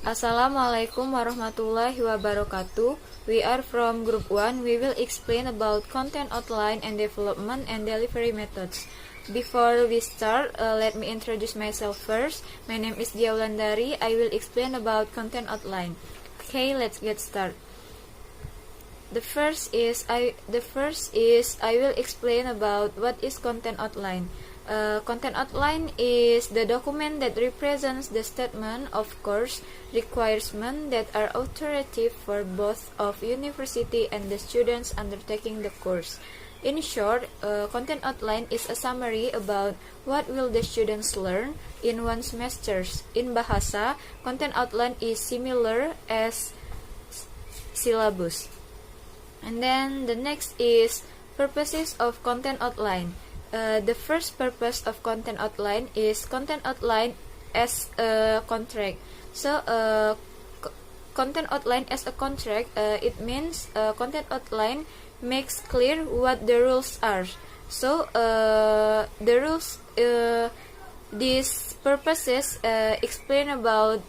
Assalamualaikum warahmatullahi wabarakatuh. We are from Group 1. We will explain about content outline and development and delivery methods. Before we start, let me introduce myself first. My name is Diah Wulandari. I will explain about content outline. Okay, let's get started. The first is I will explain about what is content outline. Content outline is the document that represents the statement of course requirements that are authoritative for both of university and the students undertaking the course. In short, content outline is a summary about what will the students learn in one semester. In Bahasa, content outline is similar as syllabus. And then the next is purposes of content outline. The first purpose of content outline is content outline as a contract. So, content outline as a contract, it means content outline makes clear what the rules are. So, the rules, these purposes explain about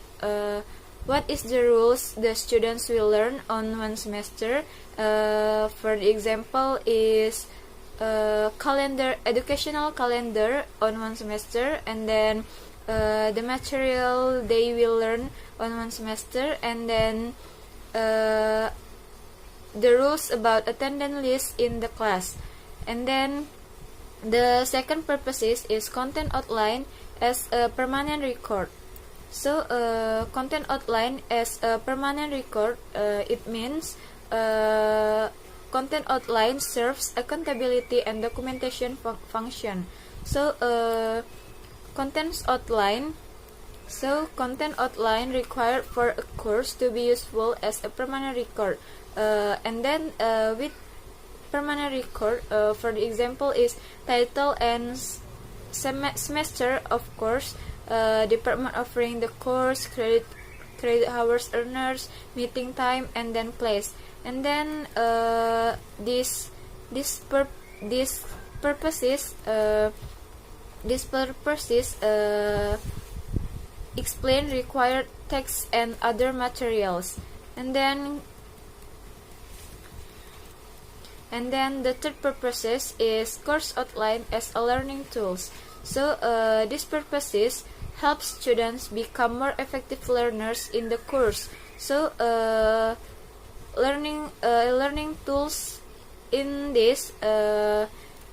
what is the rules the students will learn on one semester. For the example is educational calendar on one semester, and then the material they will learn on one semester, and then the rules about attendance list in the class. And then the second purpose is content outline as a permanent record. So content outline as a permanent record, it means content outline serves accountability and documentation function. So content outline required for a course to be useful as a permanent record. And then with permanent record, for the example is title and semester of course, department offering the course, credit hours earners, meeting time, and then place. And then these purposes explain required text and other materials. And then the third purpose is course outline as a learning tools. So these purposes help students become more effective learners in the course. So learning tools in this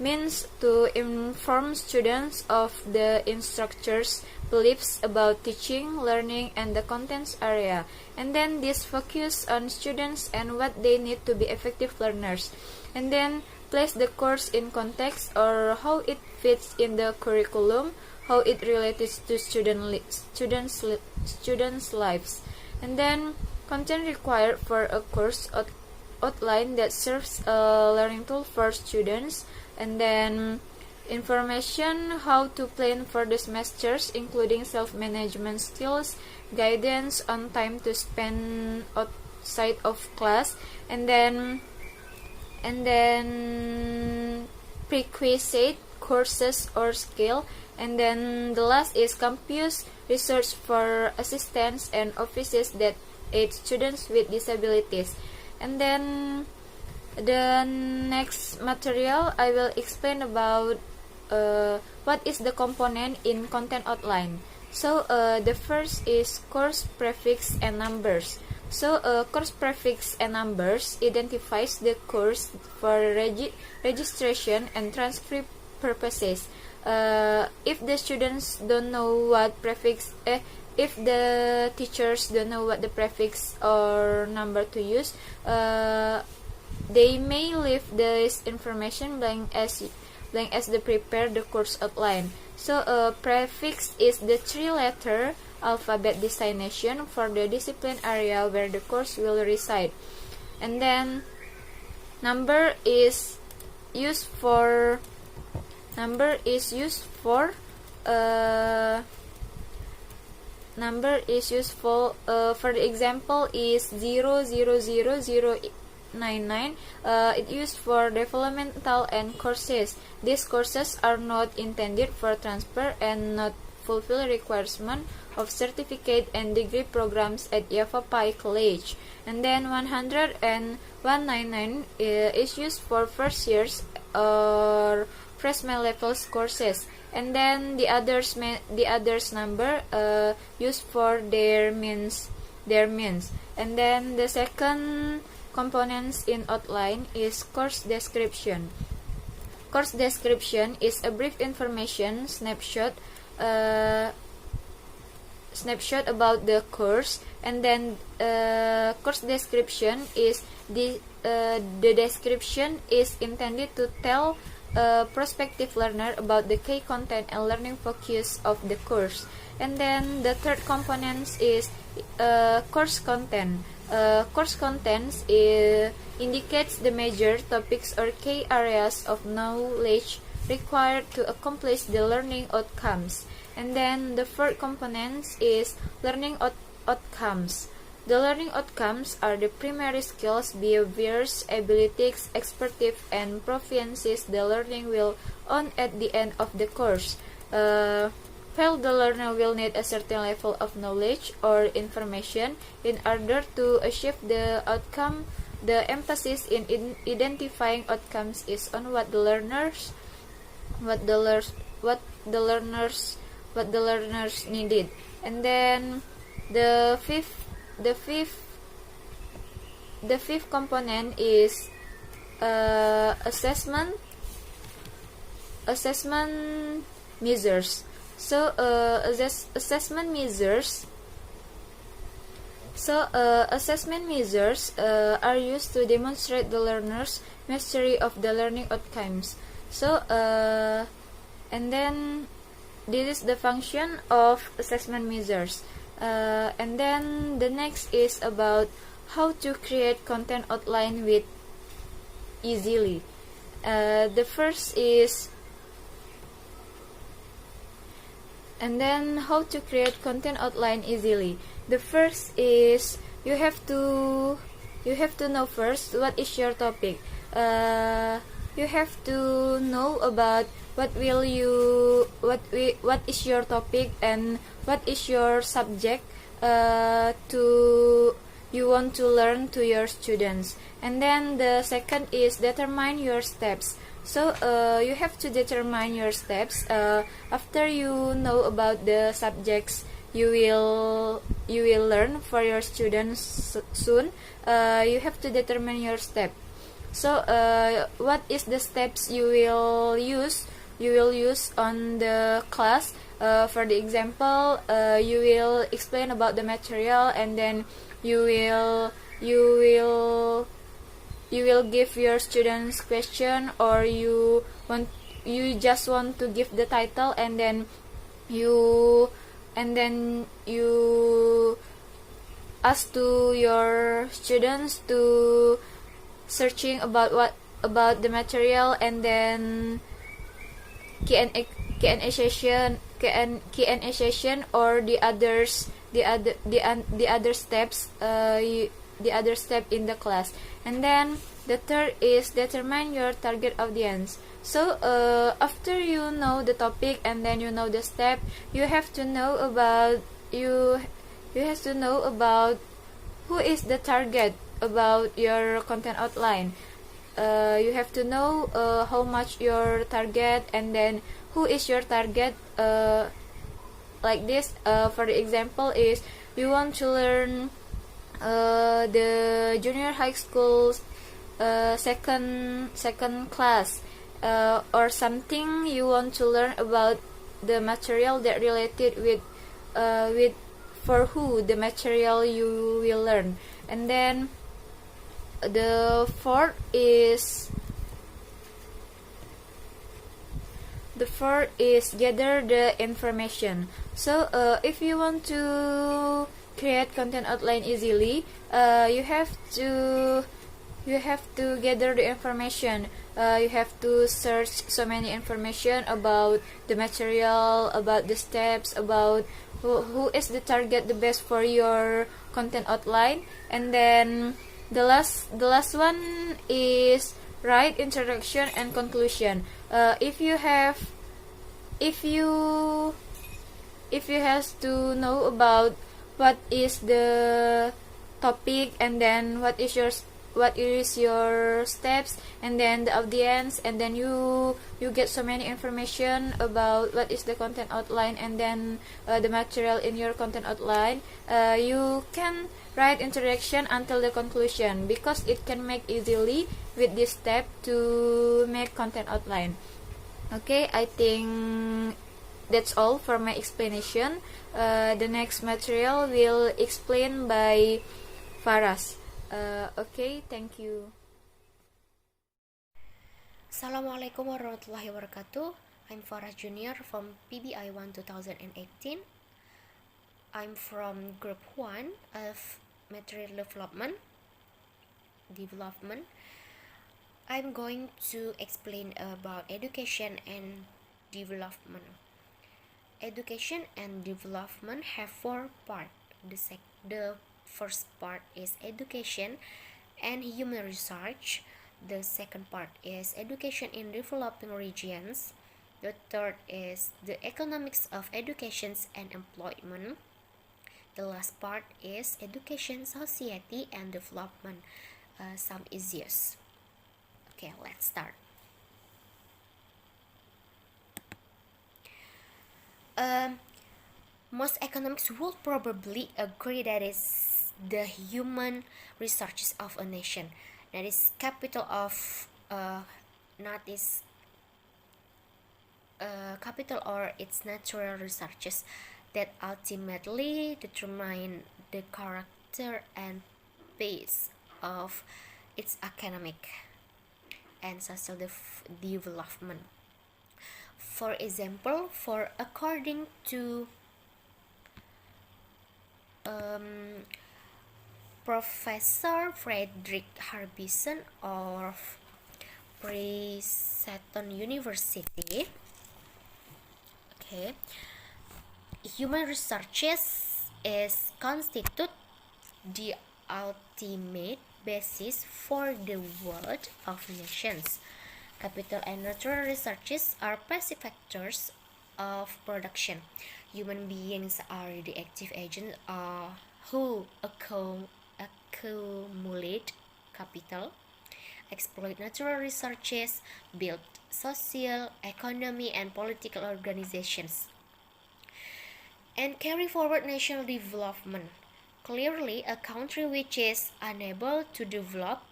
means to inform students of the instructor's beliefs about teaching, learning, and the contents area. And then this focus on students and what they need to be effective learners. And then place the course in context, or how it fits in the curriculum, how it relates to students' lives. And then content required for a course outline that serves a learning tool for students. And then information how to plan for the semesters, including self-management skills, guidance on time to spend outside of class, and then prerequisite courses or skill. And then the last is campus research for assistants and offices that aid students with disabilities. And then the next material I will explain about what is the component in content outline. So the first is course prefix and numbers. So course prefix and numbers identifies the course for registration and transcript purposes. If the students don't know what prefix, if the teachers don't know what the prefix or number to use, they may leave this information blank as they prepare the course outline. So prefix is the 3-letter alphabet designation for the discipline area where the course will reside. And then number is used for for the example is 0000099. It used for developmental and courses. These courses are not intended for transfer and not fulfill requirement of certificate and degree programs at Yavapai College. And then 100 and 199 is used for first years or freshman levels courses. And then the others number used for their means. And then the second components in outline is course description. Course description is a brief information snapshot about the course, and then course description is the description is intended to tell a prospective learner about the key content and learning focus of the course. And then the third component is course content. Course contents indicates the major topics or key areas of knowledge required to accomplish the learning outcomes. And then the fourth component is learning outcomes. The learning outcomes are the primary skills, behaviors, abilities, expertise, and proficiencies the learning will earn at the end of the course. While the learner will need a certain level of knowledge or information in order to achieve the outcome, the emphasis in identifying outcomes is on what the learners needed. And then the fifth component is assessment measures. So assessment measures are used to demonstrate the learner's mastery of the learning outcomes. So and then this is the function of assessment measures. And then the next is about how to create content outline with easily. The first is and then how to create content outline easily. The first is you have to know first what is your topic. You have to know about what is your topic and what is your subject to you want to learn to your students. And then the second is determine your steps. So you have to determine your steps after you know about the subjects you will learn for your students soon. You have to determine your step. So what is the steps you will use on the class. For the example, you will explain about the material, and then you will give your students question, or you just want to give the title, and then you ask to your students to searching about the material, and then Q&A session or the other steps the other step in the class. And then the third is determine your target audience. So after you know the topic and then you know the step, you have to know about who is the target about your content outline. You have to know how much your target, and then who is your target. Like this, for the example is you want to learn the junior high school second class, or something. You want to learn about the material that related with for who the material you will learn. And then the fourth is gather the information. So if you want to create content outline easily, you have to gather the information. You have to search so many information about the material, about the steps, about who is the target the best for your content outline. And then the last one is write introduction and conclusion. If you if you has to know about what is the topic, and then what is your steps, and then the audience, and then you get so many information about what is the content outline, and then the material in your content outline, you can write introduction until the conclusion, because it can make easily with this step to make content outline. Okay, I think that's all for my explanation. The next material will explain by Farras. Okay, thank you. Assalamualaikum warahmatullahi wabarakatuh. I'm Farras Junior from PBI 1 2018. I'm from Group 1 of Material Development. I'm going to explain about education and development. Education and development have 4 parts. The first part is education and human research. The second part is education in developing regions. The third is the economics of education and employment. The last part is education, society, and development. Some issues. Okay, let's start. Most economics would probably agree that is the human resources of a nation. That is capital of capital or its natural resources that ultimately determine the character and pace of its economic and social development. For example, according to Professor Frederick Harbison of Princeton University, human resources is constitute the ultimate basis for the world of nations. Capital and natural resources are passive factors of production. Human beings are the active agents who accumulate capital, exploit natural resources, build social, economic, and political organizations, and carry forward national development. Clearly, a country which is unable to develop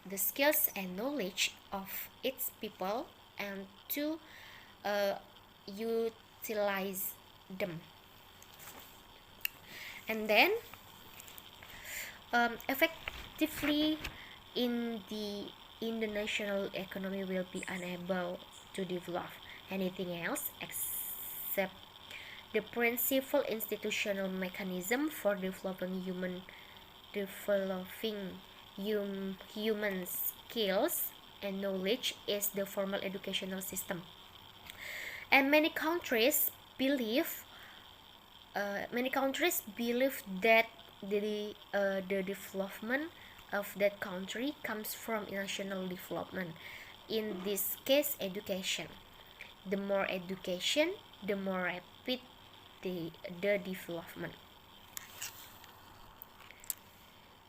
the skills and knowledge of its people and to utilize them, and then effectively in the national economy will be unable to develop anything else except the principal institutional mechanism for developing human skills and knowledge is the formal educational system. And many countries believe that the development of that country comes from national development. In this case, education. The more education, the more rapid the development.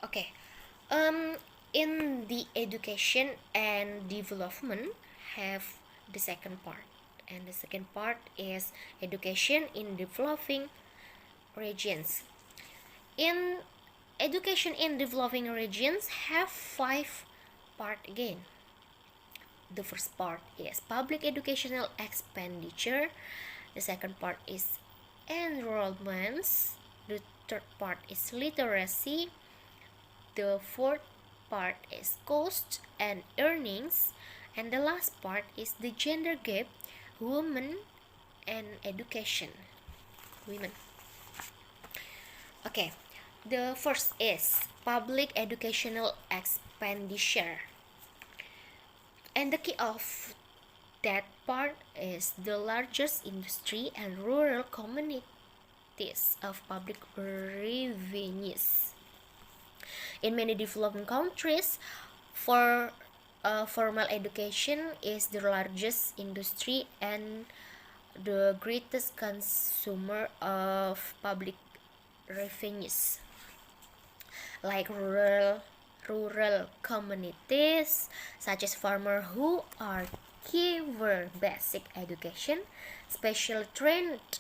Okay. In the education and development have the second part, and the second part is education in developing regions. In education in developing regions have 5 parts again. The first part is public educational expenditure. The second part is enrollments. The third part is literacy. The fourth part is cost and earnings, and the last part is the gender gap, women and education. Women. Okay, the first is public educational expenditure, and the key of that part is the largest industry and rural communities of public revenues. In many developing countries, formal education is the largest industry and the greatest consumer of public revenues, like rural communities such as farmers who are given basic education, special trained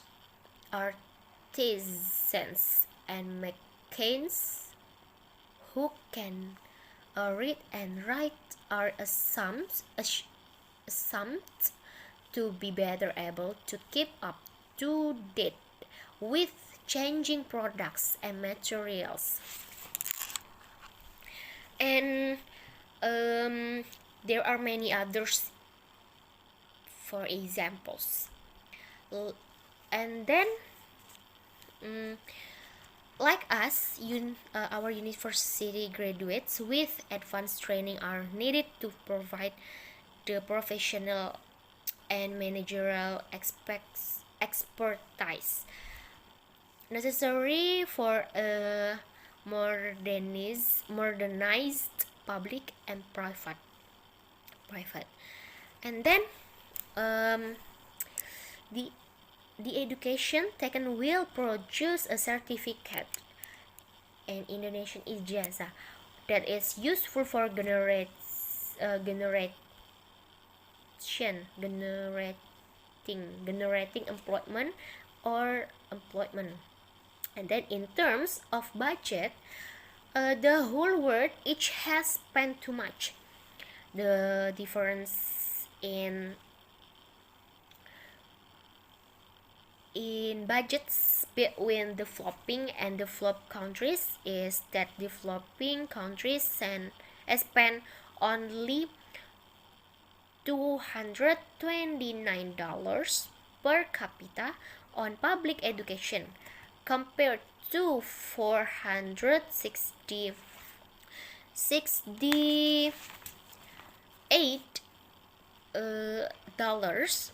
artisans and mechanics who can read and write are assumed to be better able to keep up to date with changing products and materials. And there are many others for examples. And then like us, our university graduates with advanced training are needed to provide the professional and managerial expertise necessary for a modernized public and private. And then the education taken will produce a certificate, an Indonesian ijazah, that is useful for generating employment. And then in terms of budget, the whole world each has spent too much. The difference in budgets between developing and developed countries is that developing countries spend only $229 per capita on public education compared to $468 dollars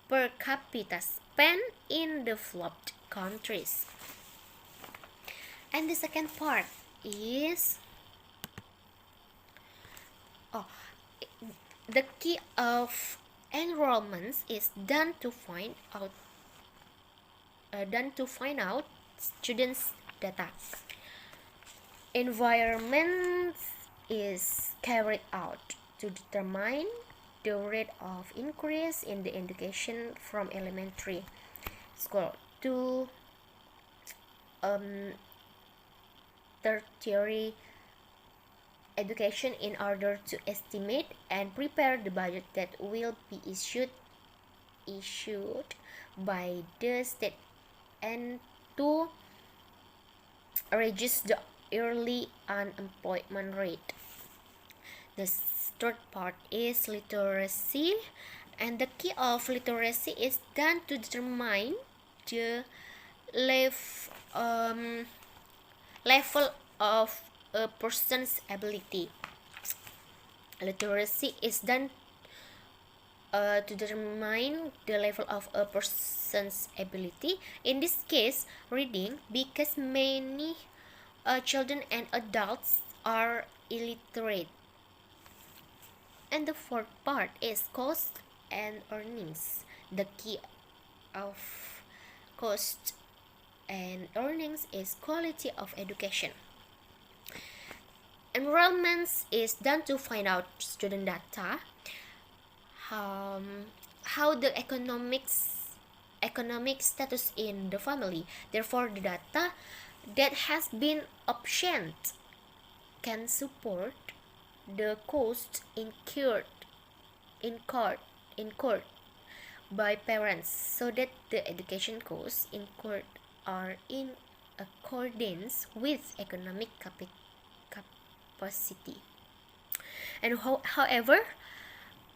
per capita spent in developed countries. And the second part is the key of enrollments is done to find out students' data. Environment is carried out to determine the rate of increase in the education from elementary school to tertiary education in order to estimate and prepare the budget that will be issued by the state and to reduce the early unemployment rate. The third part is literacy, and the key of literacy is done to determine the level of a person's ability. Literacy is done to determine the level of a person's ability. In this case, reading, because many children and adults are illiterate. And the fourth part is cost and earnings. The key of cost and earnings is quality of education. Enrollments is done to find out student data, how the economic status in the family. Therefore, the data that has been optioned can support the cost incurred by parents, so that the education costs incurred are in accordance with economic capacity. And however,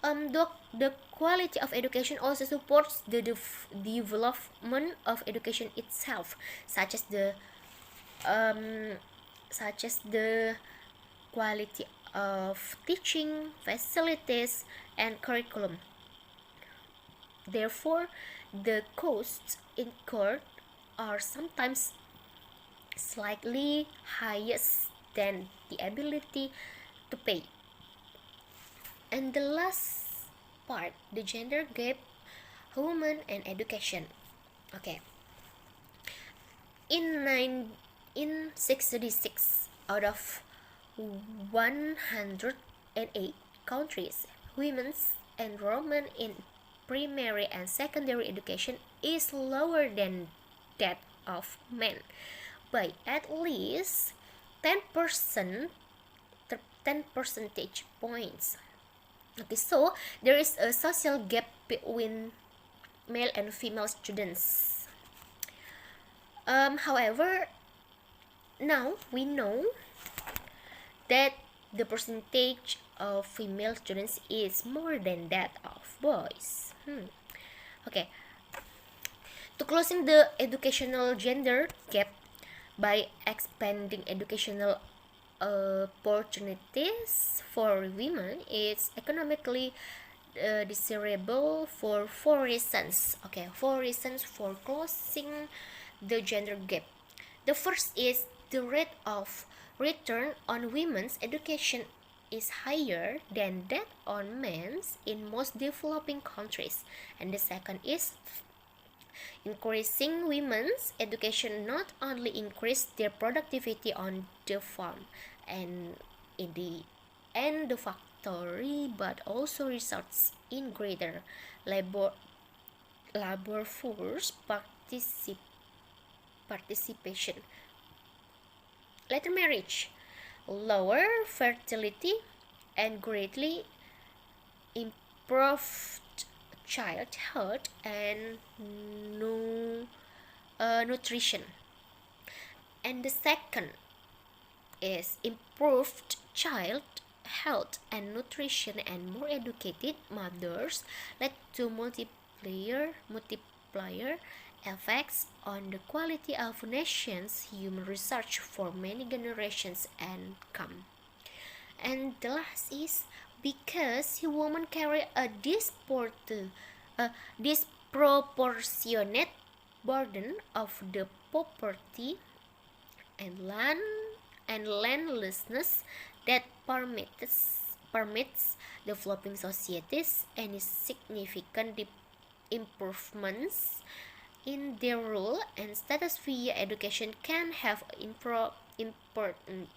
the quality of education also supports the development of education itself, such as the quality of teaching facilities and curriculum. Therefore, the costs incurred are sometimes slightly higher than the ability to pay. And the last part, the gender gap, women and education. Okay. In 66 out of 108 countries, women's enrollment in primary and secondary education is lower than that of men by at least 10%, 10 percentage points. Okay, so there is a social gap between male and female students. However, now we know that the percentage of female students is more than that of boys. Okay, to closing the educational gender gap by expanding educational opportunities for women, is economically desirable for 4 reasons. Okay, 4 reasons for closing the gender gap. The first is the rate of return on women's education is higher than that on men's in most developing countries. And the second is increasing women's education not only increase their productivity on the farm and in the factory, but also results in greater labor force participation, later marriage, lower fertility, and greatly improved child health and nutrition. And the second is improved child health and nutrition, and more educated mothers led to multiplier effects on the quality of nation's human research for many generations and come. And the last is because women carry a disproportionate burden of the poverty and landlessness that permits developing societies any significant improvements in their role and status via education can have important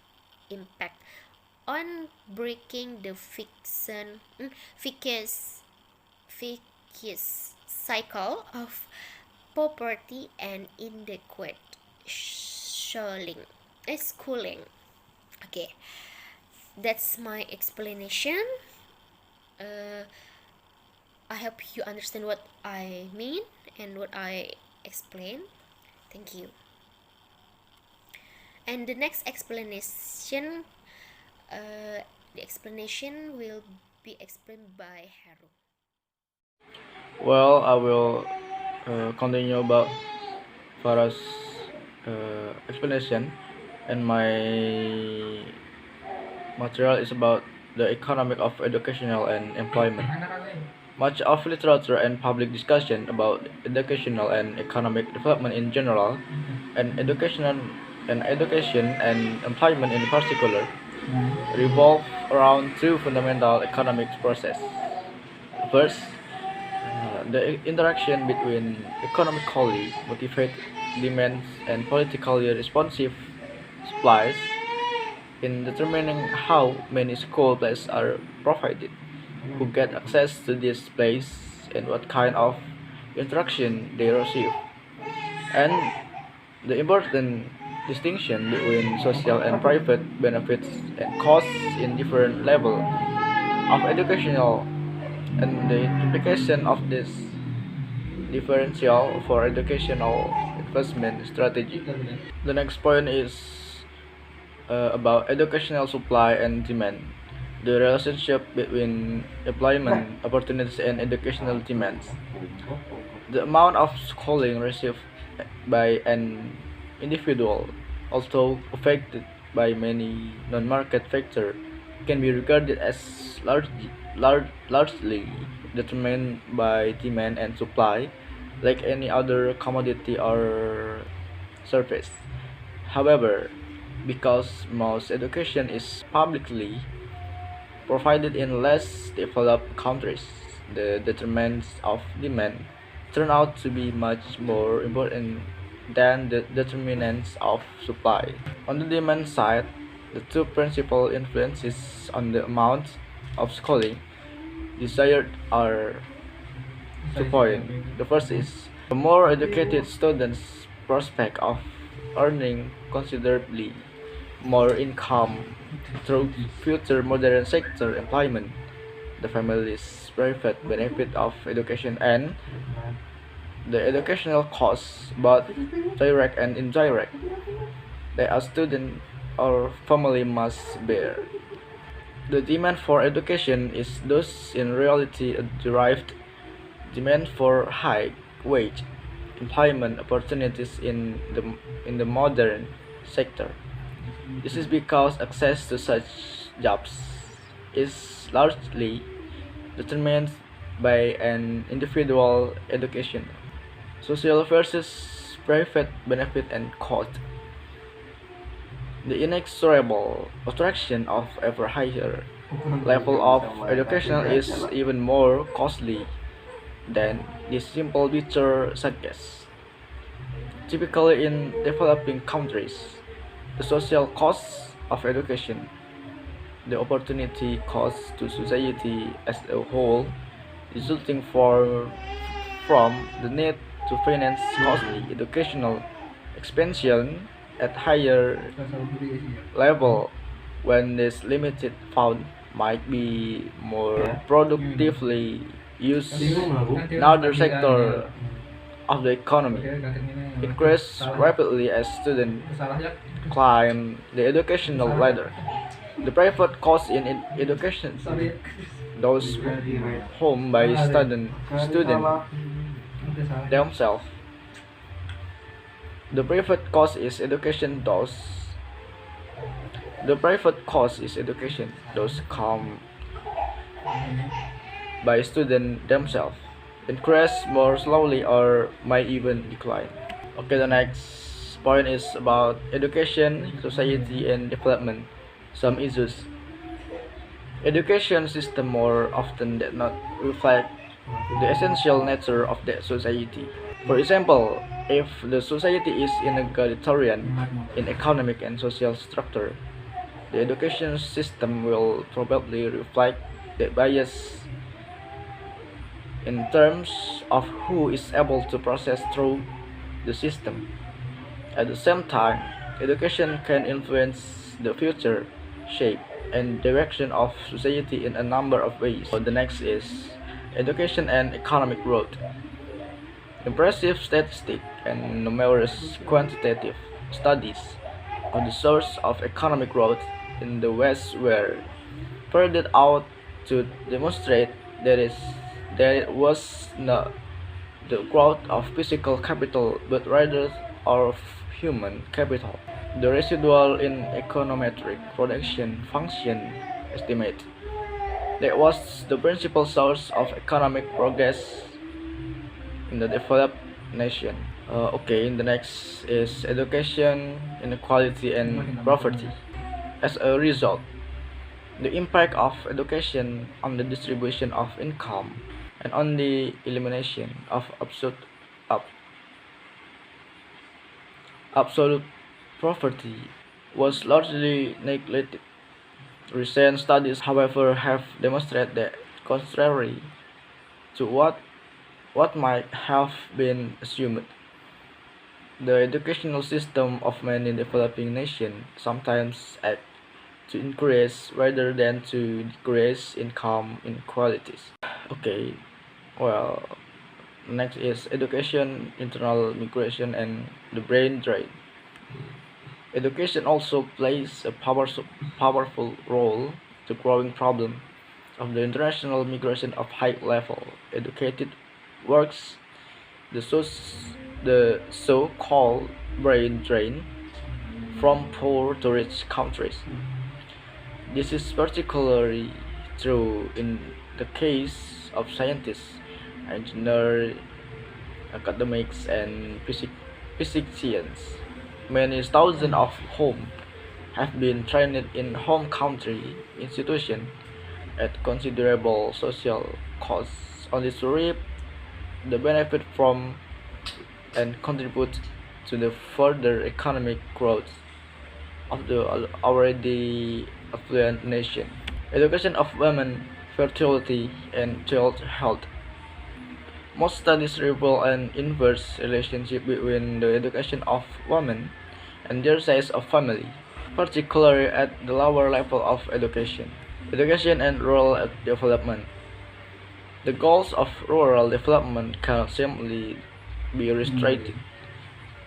impact on breaking the vicious cycle of poverty and inadequate schooling. Okay, that's my explanation. I hope you understand what I mean and what I explain. Thank you. And the next explanation, will be explained by Heru. Well, I will continue about Farras' explanation, and my material is about the economic of educational and employment. Much of literature and public discussion about educational and economic development in general, and education and employment in particular, revolve around two fundamental economic processes. First, the interaction between economically motivated demands and politically responsive supplies in determining how many school places are provided, who get access to these places, and what kind of instruction they receive, and the important distinction between social and private benefits and costs in different levels of educational, and the implication of this differential for educational investment strategy. The next point is about educational supply and demand, the relationship between employment opportunities and educational demands. The amount of schooling received by an individual, although affected by many non-market factors, can be regarded as largely determined by demand and supply, like any other commodity or service. However, because most education is publicly provided in less developed countries, the determinants of demand turn out to be much more important than the determinants of supply. On the demand side, the two principal influences on the amount of schooling desired are 2 points. The first is a more educated student's prospect of earning considerably more income through future modern sector employment, the family's private benefit of education, and the educational costs, both direct and indirect, that a student or family must bear. The demand for education is thus in reality a derived demand for high wage employment opportunities in the modern sector. This is because access to such jobs is largely determined by an individual education. Social versus private benefit and cost. The inexorable attraction of ever higher level of education is even more costly than this simple picture suggests. Typically in developing countries, the social costs of education, the opportunity costs to society as a whole, resulting from the need to finance costly educational expansion at higher level when this limited fund might be more productively used in other sector of the economy. Increase rapidly as students climb the educational ladder. The private costs in education, those home by student themselves. The private cost is education those come by student themselves, increase more slowly or might even decline. Okay, the next point is about education, society, and development. Some issues. Education system more often than not reflect the essential nature of the society. For example, if the society is inegalitarian in economic and social structure, the education system will probably reflect the bias in terms of who is able to process through the system. At the same time, education can influence the future shape and direction of society in a number of ways. So the next is education and economic growth. Impressive statistics and numerous quantitative studies on the source of economic growth in the West were carried out to demonstrate that it was not the growth of physical capital but rather of human capital. The residual in econometric production function estimate that was the principal source of economic progress in the developed nation. Okay, the next is education, inequality, and poverty. As a result, the impact of education on the distribution of income and on the elimination of ab- absolute poverty was largely neglected. Recent studies, however, have demonstrated that, contrary to what might have been assumed, the educational system of many developing nations sometimes act to increase rather than to decrease income inequalities. Okay, well, next is education, internal migration, and the brain drain. Education also plays a powerful role to growing problem of the international migration of high-level educated works, the, so- the so-called brain drain from poor to rich countries. This is particularly true in the case of scientists, engineers, academics, and physicians. Many thousands of whom have been trained in home country institutions at considerable social costs only to reap the benefit from and contribute to the further economic growth of the already affluent nation. Education of women, fertility, and child health. Most studies reveal an inverse relationship between the education of women and their size of family, particularly at the lower level of education. Education and rural development. The goals of rural development cannot simply be restricted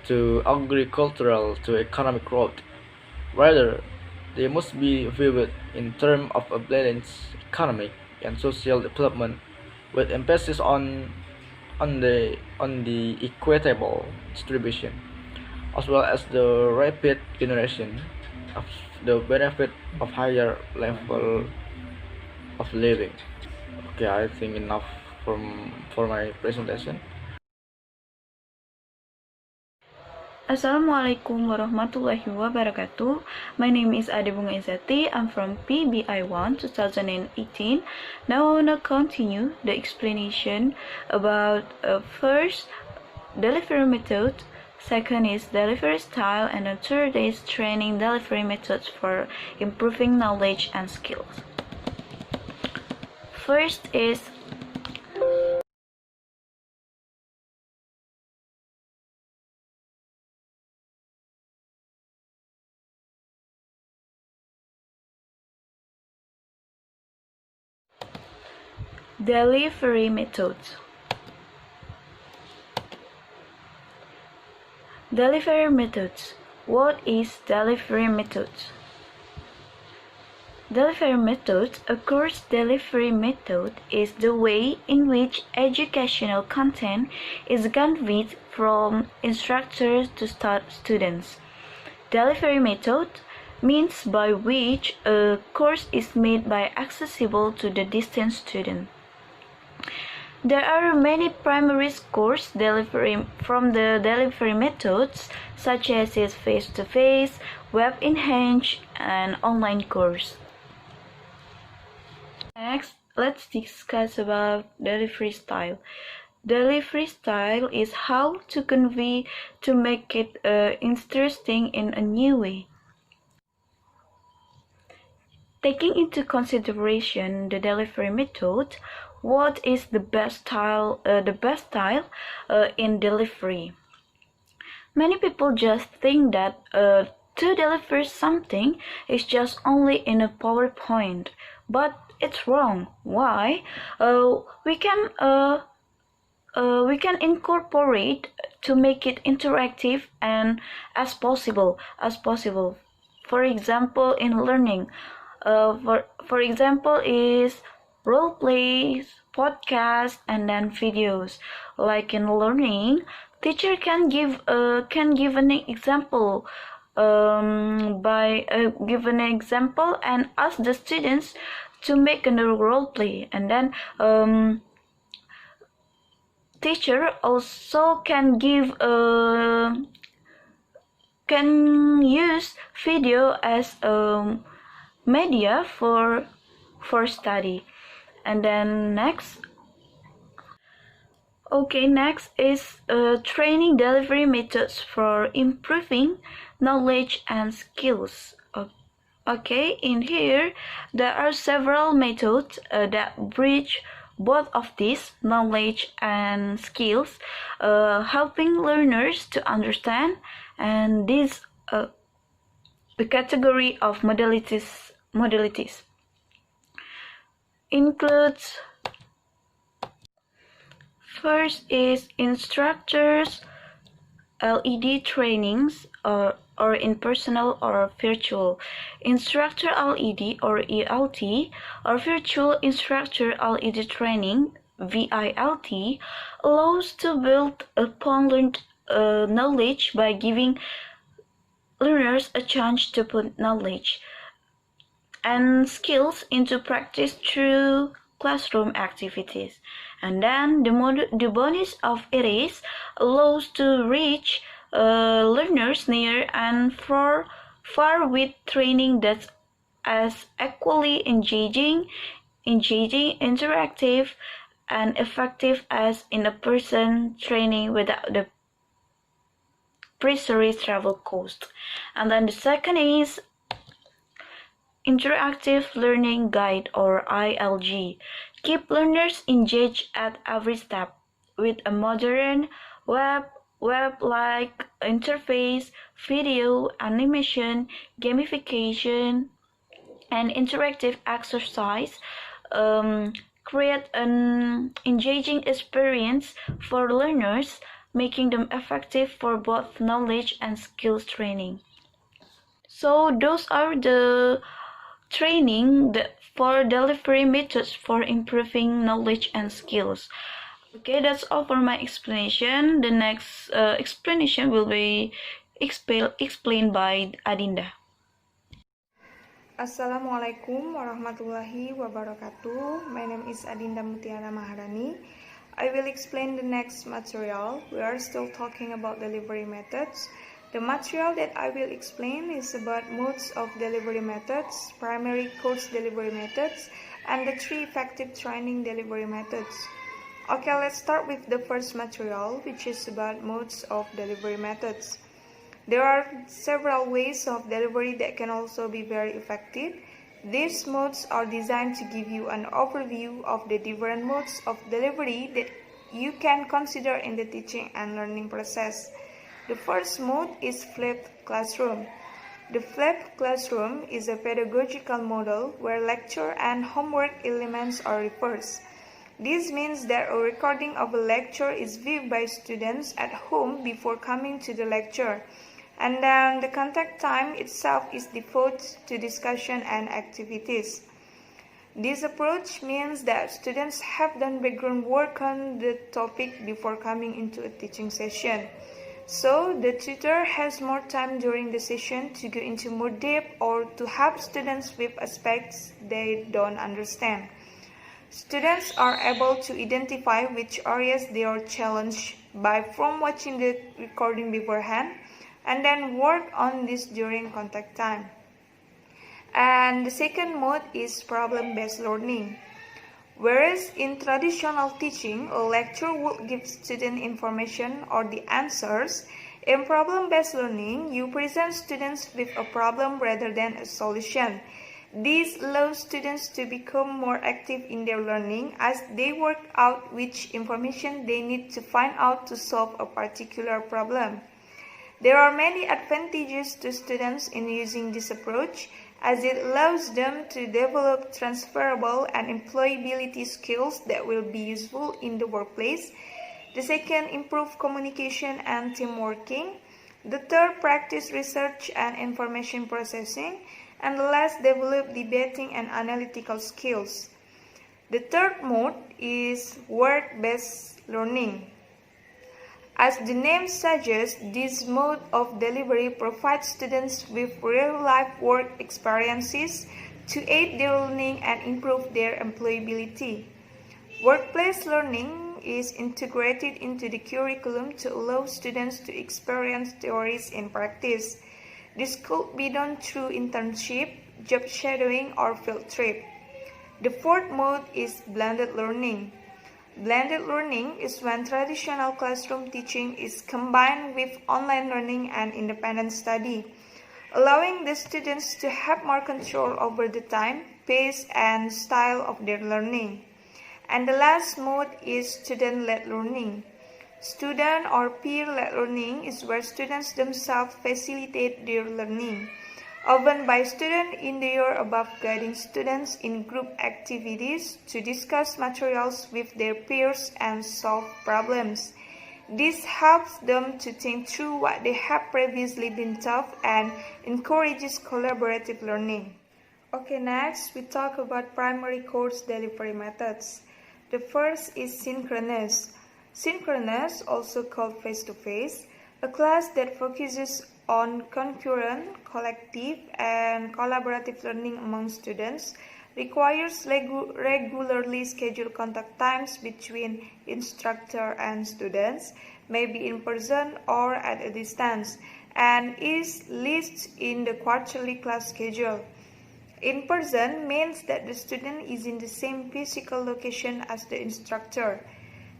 to agricultural to economic growth. Rather, they must be viewed in terms of a balanced economic and social development with emphasis on the equitable distribution, as well as the rapid generation of the benefit of higher level of living. Okay, I think enough for my presentation. Assalamualaikum warahmatullahi wabarakatuh. My name is Ade Bunga Izzati. I'm from PBI1 2018. Now I want to continue the explanation about first delivery method, second is delivery style, and the third is training delivery methods for improving knowledge and skills. First is delivery methods. Delivery methods. What is delivery methods? Delivery method, a course delivery method, is the way in which educational content is conveyed from instructors to students. Delivery method means by which a course is made by accessible to the distant student. There are many primary course delivery from the delivery methods, such as face-to-face, web-enhanced, and online course. Next, let's discuss about delivery style. Delivery style is how to convey to make it interesting in a new way. Taking into consideration the delivery method, what is the best style in delivery? Many people just think that to deliver something is just only in a PowerPoint, but it's wrong. Why? We can incorporate to make it interactive and as possible. For example, in learning, for example, is role plays, podcasts, and then videos. Like in learning, teacher can give an example give an example and ask the students to make a role play, and then teacher also can use video as media for study. And then next is training delivery methods for improving knowledge and skills. Okay, in here there are several methods that bridge both of these, knowledge and skills, helping learners to understand. And this the category of modalities includes: first is instructors LED trainings, or in personal or virtual. Instructor LED or ELT, or virtual instructor LED training VILT, allows to build upon learned knowledge by giving learners a chance to put knowledge and skills into practice through classroom activities. And then the bonus of it is allows to reach learners near and far with training that's as equally engaging, interactive, and effective as in-person training without the pressurized travel cost. And then the second is Interactive Learning Guide or ILG. Keep learners engaged at every step with a modern web-like interface, video, animation, gamification, and interactive exercise. Create an engaging experience for learners, making them effective for both knowledge and skills training. So those are the training for delivery methods for improving knowledge and skills. Okay, that's all for my explanation. The next explanation will be explained by Adinda. Assalamualaikum warahmatullahi wabarakatuh. My name is Adinda Mutiara Maharani. I will explain the next material. We are still talking about delivery methods. The material that I will explain is about modes of delivery methods, primary course delivery methods, and the 3 effective training delivery methods. Okay, let's start with the first material, which is about modes of delivery methods. There are several ways of delivery that can also be very effective. These modes are designed to give you an overview of the different modes of delivery that you can consider in the teaching and learning process. The first mode is flipped classroom. The flipped classroom is a pedagogical model where lecture and homework elements are reversed. This means that a recording of a lecture is viewed by students at home before coming to the lecture, and then the contact time itself is devoted to discussion and activities. This approach means that students have done background work on the topic before coming into a teaching session. So, the tutor has more time during the session to go into more depth or to help students with aspects they don't understand. Students are able to identify which areas they are challenged by from watching the recording beforehand and then work on this during contact time. And the second mode is problem-based learning. Whereas in traditional teaching, a lecturer would give student information or the answers, in problem-based learning, you present students with a problem rather than a solution. This allows students to become more active in their learning as they work out which information they need to find out to solve a particular problem. There are many advantages to students in using this approach, as it allows them to develop transferable and employability skills that will be useful in the workplace. The second, improve communication and team working. The third, practice research and information processing. And the last, develop debating and analytical skills. The third mode is work-based learning. As the name suggests, this mode of delivery provides students with real-life work experiences to aid their learning and improve their employability. Workplace learning is integrated into the curriculum to allow students to experience theories in practice. This could be done through internship, job shadowing, or field trip. The fourth mode is blended learning. Blended learning is when traditional classroom teaching is combined with online learning and independent study, allowing the students to have more control over the time, pace, and style of their learning. And the last mode is student-led learning. Student or peer-led learning is where students themselves facilitate their learning, often by students in the year above guiding students in group activities to discuss materials with their peers and solve problems. This helps them to think through what they have previously been taught and encourages collaborative learning. Okay, next we talk about primary course delivery methods. The first is synchronous. Synchronous, also called face-to-face, a class that focuses on concurrent, collective, and collaborative learning among students, requires regularly scheduled contact times between instructor and students, maybe in person or at a distance, and is listed in the quarterly class schedule. In person means that the student is in the same physical location as the instructor.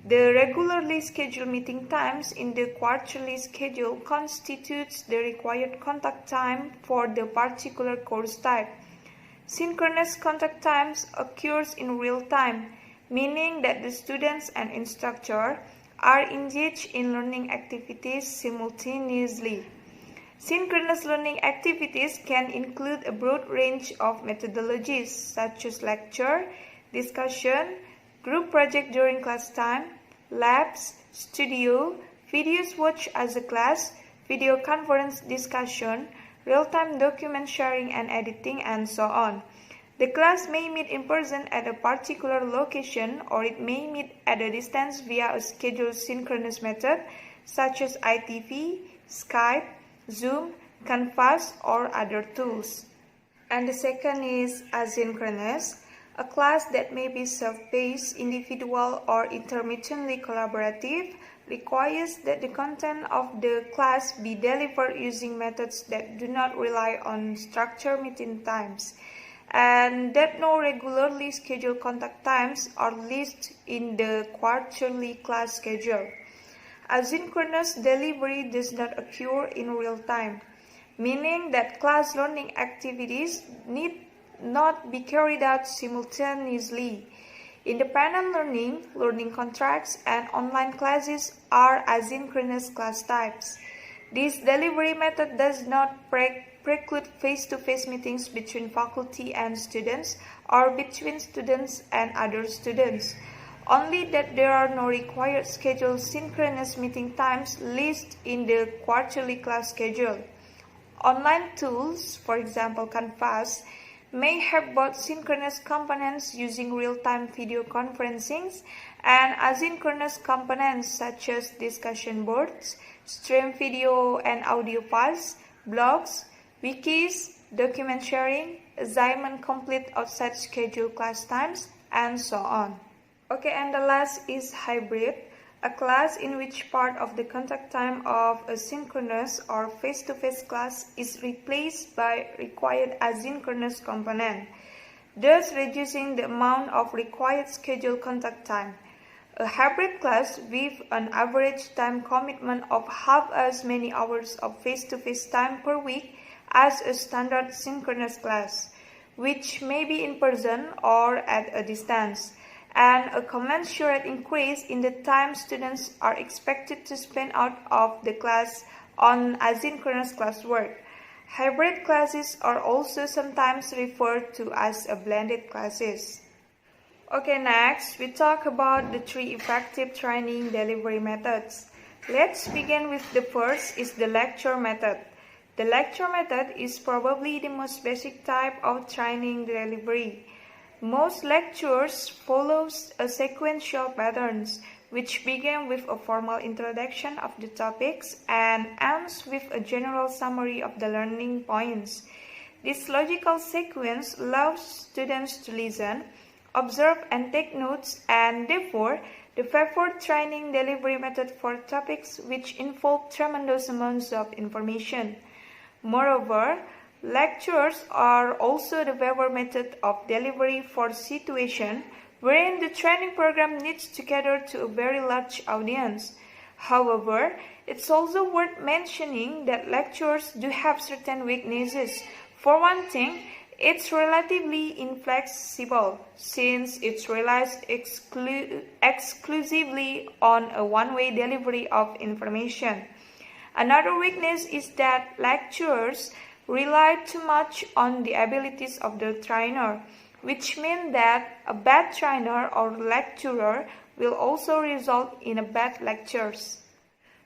The regularly scheduled meeting times in the quarterly schedule constitutes the required contact time for the particular course type. Synchronous contact times occurs in real time, meaning that the students and instructor are engaged in learning activities simultaneously. Synchronous learning activities can include a broad range of methodologies such as lecture, discussion, group project during class time, labs, studio, videos watched as a class, video conference discussion, real-time document sharing and editing, and so on. The class may meet in person at a particular location, or it may meet at a distance via a scheduled synchronous method such as ITV, Skype, Zoom, Canvas, or other tools. And the second is asynchronous, a class that may be self-paced, individual, or intermittently collaborative, requires that the content of the class be delivered using methods that do not rely on structured meeting times, and that no regularly scheduled contact times are listed in the quarterly class schedule. Asynchronous delivery does not occur in real time, meaning that class learning activities need not be carried out simultaneously. Independent learning, learning contracts, and online classes are asynchronous class types. This delivery method does not preclude face-to-face meetings between faculty and students or between students and other students, only that there are no required scheduled synchronous meeting times listed in the quarterly class schedule. Online tools, for example Canvas, may have both synchronous components using real-time video conferencing and asynchronous components such as discussion boards, stream video and audio files, blogs, wikis, document sharing, assignment complete outside scheduled class times, and so on. Okay, and the last is hybrid, a class in which part of the contact time of a synchronous or face-to-face class is replaced by required asynchronous component, thus reducing the amount of required scheduled contact time. A hybrid class with an average time commitment of half as many hours of face-to-face time per week as a standard synchronous class, which may be in person or at a distance, and a commensurate increase in the time students are expected to spend out of the class on asynchronous classwork. Hybrid classes are also sometimes referred to as a blended classes. Okay, next we talk about the 3 effective training delivery methods. Let's begin with the first is the lecture method. The lecture method is probably the most basic type of training delivery. Most lectures follow a sequential pattern, which begin with a formal introduction of the topics and ends with a general summary of the learning points. This logical sequence allows students to listen, observe, and take notes, and therefore, the favored training delivery method for topics which involve tremendous amounts of information. Moreover, lectures are also the favored method of delivery for situations wherein the training program needs to cater to a very large audience. However, it's also worth mentioning that lectures do have certain weaknesses. For one thing, it's relatively inflexible since it relies exclusively on a one-way delivery of information. Another weakness is that lectures rely too much on the abilities of the trainer, which means that a bad trainer or lecturer will also result in a bad lectures.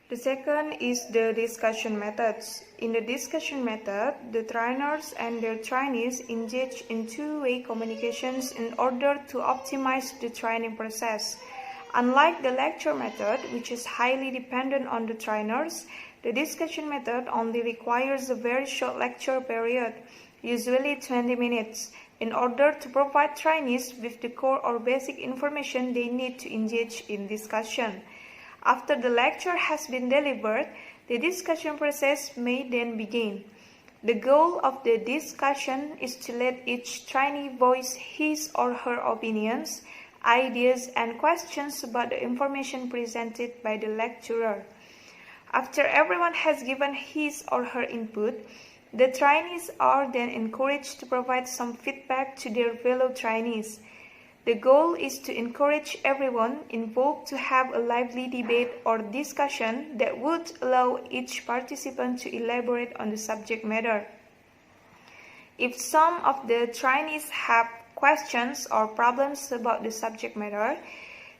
The second is the discussion methods. In the discussion method, the trainers and their trainees engage in two-way communications in order to optimize the training process. Unlike the lecture method, which is highly dependent on the trainers, the discussion method only requires a very short lecture period, usually 20 minutes, in order to provide trainees with the core or basic information they need to engage in discussion. After the lecture has been delivered, the discussion process may then begin. The goal of the discussion is to let each trainee voice his or her opinions, ideas, and questions about the information presented by the lecturer. After everyone has given his or her input, the trainees are then encouraged to provide some feedback to their fellow trainees. The goal is to encourage everyone involved to have a lively debate or discussion that would allow each participant to elaborate on the subject matter. If some of the trainees have questions or problems about the subject matter,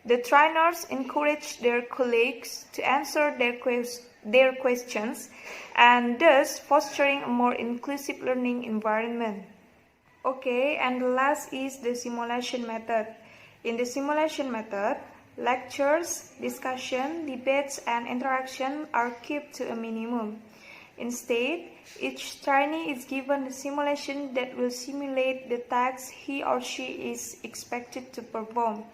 the trainers encourage their colleagues to answer their questions, and thus fostering a more inclusive learning environment. Okay, and the last is the simulation method. In the simulation method, lectures, discussion, debates, and interaction are kept to a minimum. Instead, each trainee is given a simulation that will simulate the tasks he or she is expected to perform.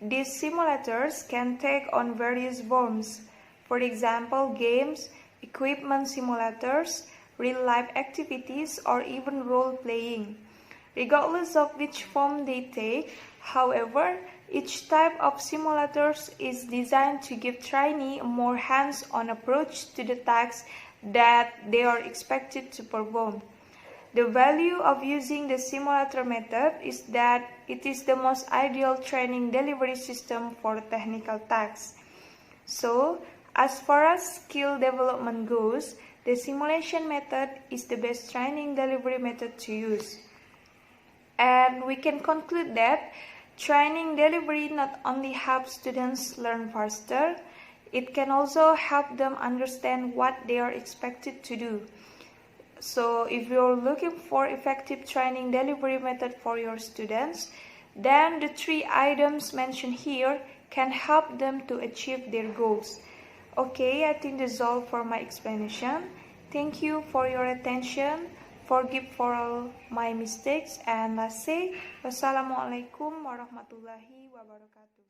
These simulators can take on various forms. For example, games, equipment simulators, real-life activities, or even role-playing. Regardless of which form they take, however, each type of simulators is designed to give trainee a more hands-on approach to the tasks that they are expected to perform. The value of using the simulator method is that it is the most ideal training delivery system for technical tasks. So, as far as skill development goes, the simulation method is the best training delivery method to use. And we can conclude that training delivery not only helps students learn faster, it can also help them understand what they are expected to do. So if you're looking for effective training delivery method for your students, then the 3 items mentioned here can help them to achieve their goals. Okay, I think that's all for my explanation. Thank you for your attention. Forgive for all my mistakes, and let's say wassalamualaikum warahmatullahi wabarakatuh.